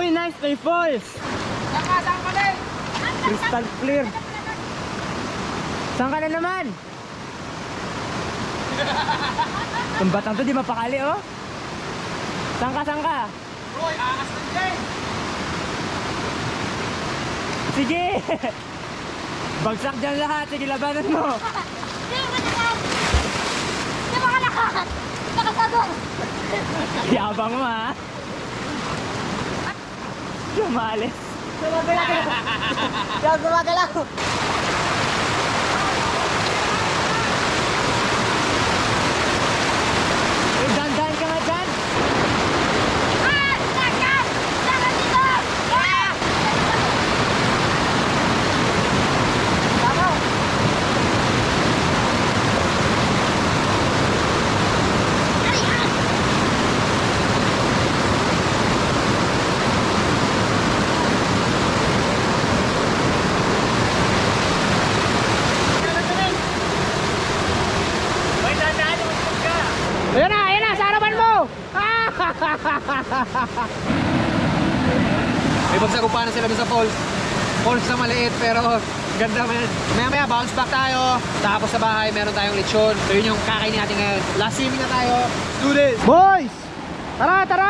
Uy, nice, may falls. Saan ka din? Crystal clear. Saan ka na naman? Itong batang to di mapakali, oh. Saan ka, saan ka? Uy, angas na dyan. Sige! Bagsak dyan lahat. Sige, labanan mo. Hindi mo naman. Hindi mo ka lakas. Nakasagol. Yabang mo, ha? Sumales. Gumagalaw. Eh, dandan ka nga dyan. Ah! Dagan! Dagan dito! Ah! Tama. Ay, ah! May dandan, umusog ka. Ayan na, sa harapan mo. May bagsagupanan sila sa falls. Falls na maliit pero ganda man. Maya bounce back tayo. Tapos sa bahay meron tayong lechon. So yun yung kakainin natin ngayon. Last swimming na tayo. Let's do this. Boys! Tara, tara!